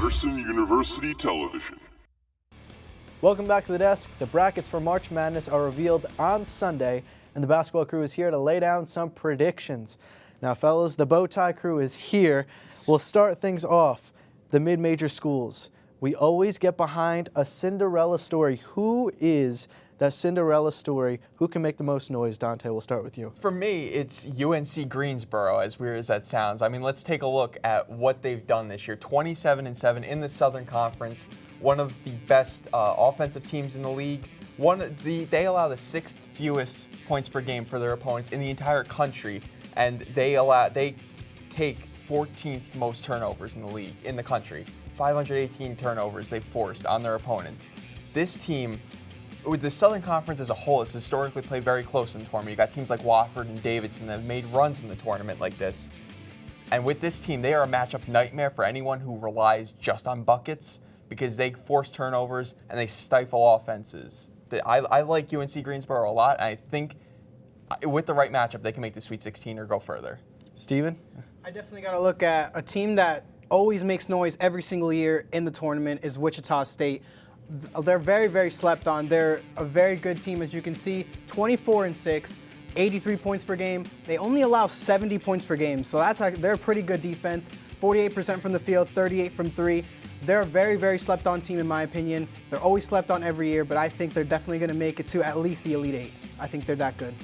Patterson University Television. Welcome back to the desk. The brackets for March Madness are revealed on Sunday, and the basketball crew is here to lay down some predictions. Now, fellas, the bow tie crew is here. We'll start things off. The mid-major schools. We always get behind a Cinderella story. Who is that Cinderella story? Who can make the most noise? Dante, we'll start with you. For me, it's UNC Greensboro, as weird as that sounds. I mean, let's take a look at what they've done this year. 27-7 in the Southern Conference, one of the best offensive teams in the league. They allow the 6th fewest points per game for their opponents in the entire country, and they take 14th most turnovers in the league, in the country. 518 turnovers they've forced on their opponents. This team, with the Southern Conference as a whole, has historically played very close in the tournament. You got teams like Wofford and Davidson that have made runs in the tournament like this. And with this team, they are a matchup nightmare for anyone who relies just on buckets, because they force turnovers and they stifle offenses. I like UNC Greensboro a lot, and I think with the right matchup, they can make the Sweet 16 or go further. Steven? I definitely got to look at a team that always makes noise every single year in the tournament is Wichita State. They're very, very slept on. They're a very good team, as you can see. 24-6, 83 points per game. They only allow 70 points per game, so they're a pretty good defense. 48% from the field, 38 from three. They're a very, very slept on team in my opinion. They're always slept on every year, but I think they're definitely going to make it to at least the Elite Eight. I think they're that good.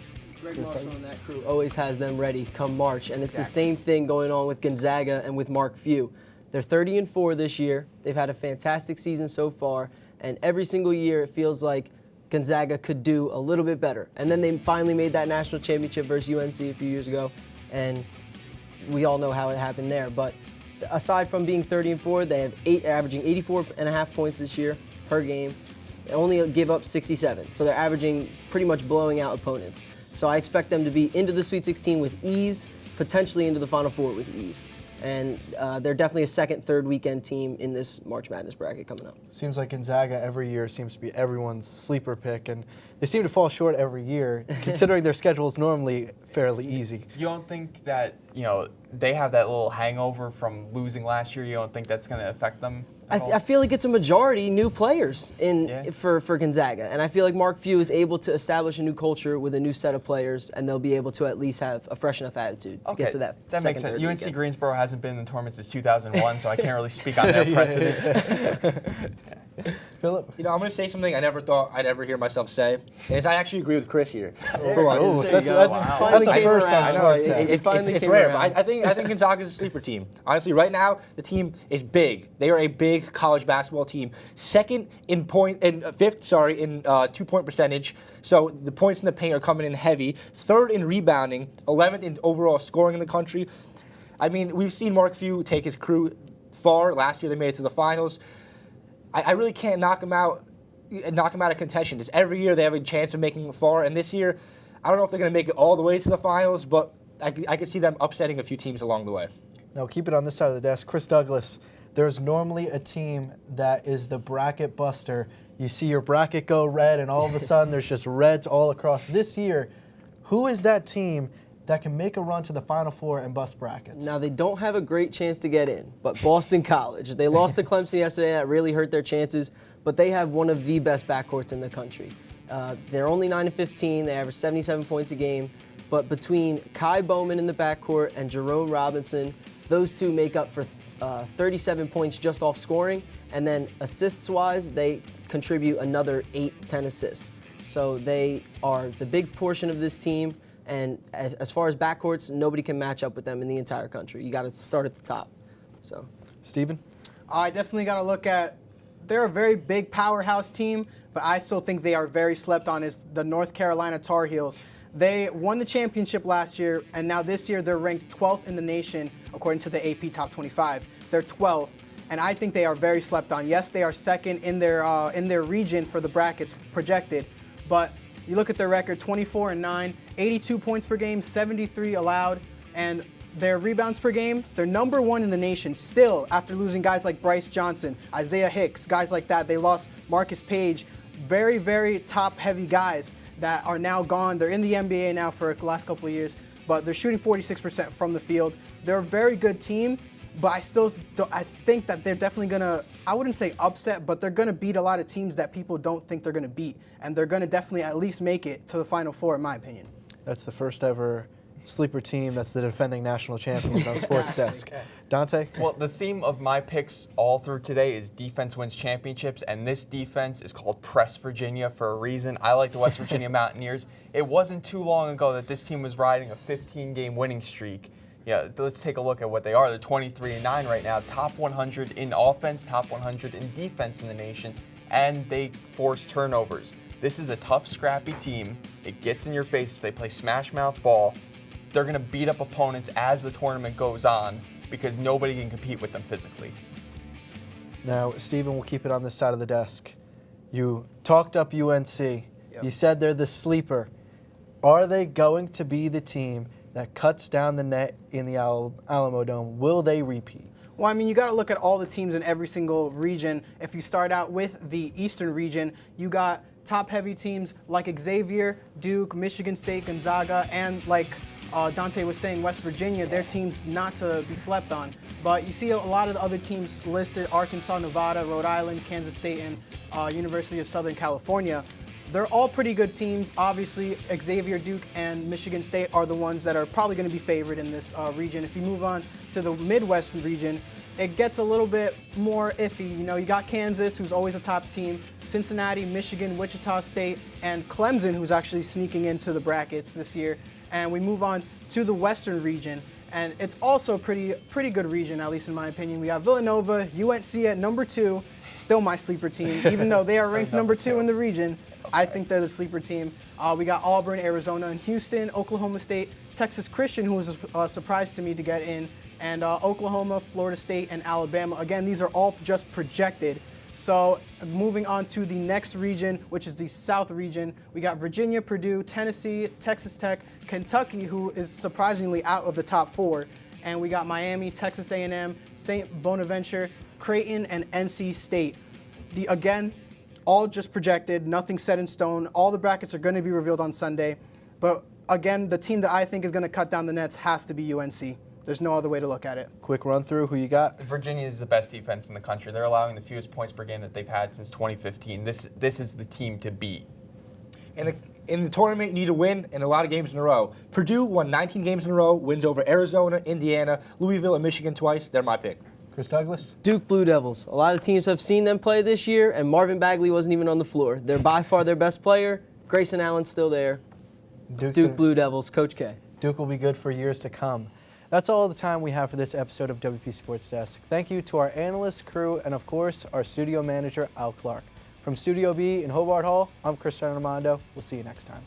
Greg Marshall and that crew always has them ready come March, and it's the same thing going on with Gonzaga and with Mark Few. They're 30-4 this year. They've had a fantastic season so far, and every single year it feels like Gonzaga could do a little bit better. And then they finally made that national championship versus UNC a few years ago, and we all know how it happened there. But aside from being 30-4, they have averaging 84.5 points this year per game. They only give up 67, so they're averaging pretty much blowing out opponents. So I expect them to be into the Sweet 16 with ease, potentially into the Final Four with ease. And they're definitely a second, third weekend team in this March Madness bracket coming up. Seems like Gonzaga every year seems to be everyone's sleeper pick, and they seem to fall short every year, considering their schedule is normally fairly easy. You don't think that, they have that little hangover from losing last year? You don't think that's going to affect them? I feel like it's a majority new players for Gonzaga, and I feel like Mark Few is able to establish a new culture with a new set of players, and they'll be able to at least have a fresh enough attitude to get to that makes second, sense. third UNC weekend. Greensboro hasn't been in the tournament since 2001, so I can't really speak on their precedent. Philip? I'm going to say something I never thought I'd ever hear myself say, and I actually agree with Chris here. That's a first time. I know, It's it's rare, but I think Gonzaga is a sleeper team. Honestly, right now, the team is big. They are a big college basketball team. Fifth in 2-point percentage. So the points in the paint are coming in heavy. Third in rebounding, 11th in overall scoring in the country. I mean, we've seen Mark Few take his crew far. Last year, they made it to the finals. I really can't knock them out of contention. Just every year they have a chance of making it far, and this year, I don't know if they're going to make it all the way to the finals, but I could see them upsetting a few teams along the way. Now keep it on this side of the desk. Chris Douglas, there's normally a team that is the bracket buster. You see your bracket go red, and all of a sudden there's just reds all across. This year, who is that team that can make a run to the Final Four and bust brackets? Now, they don't have a great chance to get in, but Boston College. They lost to Clemson yesterday. That really hurt their chances, but they have one of the best backcourts in the country. They're only 9-15. They average 77 points a game, but between Kai Bowman in the backcourt and Jerome Robinson, those two make up for 37 points just off scoring, and then assists-wise, they contribute another 8-10 assists. So they are the big portion of this team. And as far as backcourts, nobody can match up with them in the entire country. You got to start at the top. So, Steven? I definitely got to look at, they're a very big powerhouse team, but I still think they are very slept on, is the North Carolina Tar Heels. They won the championship last year, and now this year they're ranked 12th in the nation according to the AP Top 25. They're 12th, and I think they are very slept on. Yes, they are second in their region for the brackets projected, but you look at their record, 24-9, 82 points per game, 73 allowed, and their rebounds per game, they're number one in the nation still after losing guys like Bryce Johnson, Isaiah Hicks, guys like that. They lost Marcus Page, very, very top-heavy guys that are now gone. They're in the NBA now for the last couple of years, but they're shooting 46% from the field. They're a very good team. But I think that they're definitely gonna, I wouldn't say upset, but they're gonna beat a lot of teams that people don't think they're gonna beat, and they're gonna definitely at least make it to the Final Four, in my opinion. That's the first ever sleeper team that's the defending national champions on Sports Desk. Dante? Well, the theme of my picks all through today is defense wins championships, and this defense is called Press Virginia for a reason. I like the West Virginia Mountaineers. It wasn't too long ago that this team was riding a 15-game winning streak. Yeah, let's take a look at what they are. They're 23-9 right now, top 100 in offense, top 100 in defense in the nation, and they force turnovers. This is a tough, scrappy team. It gets in your face if they play smash mouth ball. They're going to beat up opponents as the tournament goes on because nobody can compete with them physically. Now, Stephen, we'll keep it on this side of the desk. You talked up UNC. Yep. You said they're the sleeper. Are they going to be the team that cuts down the net in the Alamo Dome? Will they repeat? Well, I mean, you got to look at all the teams in every single region. If you start out with the Eastern region, you got top-heavy teams like Xavier, Duke, Michigan State, Gonzaga, and like Dante was saying, West Virginia, their teams not to be slept on. But you see a lot of the other teams listed, Arkansas, Nevada, Rhode Island, Kansas State, and University of Southern California. They're all pretty good teams. Obviously, Xavier, Duke, and Michigan State are the ones that are probably going to be favored in this region. If you move on to the Midwest region, it gets a little bit more iffy. You know, you got Kansas, who's always a top team, Cincinnati, Michigan, Wichita State, and Clemson, who's actually sneaking into the brackets this year. And we move on to the Western region, and it's also a pretty good region, at least in my opinion. We have Villanova, UNC at number 2, still my sleeper team, even though they are ranked number 2 in the region. I think they're the sleeper team. We got Auburn, Arizona, and Houston, Oklahoma State, Texas Christian, who was a surprise to me to get in, and Oklahoma, Florida State, and Alabama. Again, these are all just projected. So moving on to the next region, which is the South region, we got Virginia, Purdue, Tennessee, Texas Tech, Kentucky, who is surprisingly out of the top 4, and we got Miami, Texas A&M, St. Bonaventure, Creighton, and NC State. Again, all just projected, nothing set in stone. All the brackets are going to be revealed on Sunday, but again, the team that I think is going to cut down the nets has to be UNC. There's no other way to look at it. Quick run through who you got. Virginia is the best defense in the country. They're allowing the fewest points per game that they've had since 2015. This is the team to beat. In the tournament, you need to win in a lot of games in a row. Purdue won 19 games in a row, wins over Arizona, Indiana, Louisville, and Michigan twice. They're my pick. Chris Douglas? Duke Blue Devils. A lot of teams have seen them play this year, and Marvin Bagley wasn't even on the floor. They're by far their best player. Grayson Allen's still there. Duke Blue Devils, Coach K. Duke will be good for years to come. That's all the time we have for this episode of WP Sports Desk. Thank you to our analyst crew and, of course, our studio manager, Al Clarke. From Studio B in Hobart Hall, I'm Turner-Demondo. We'll see you next time.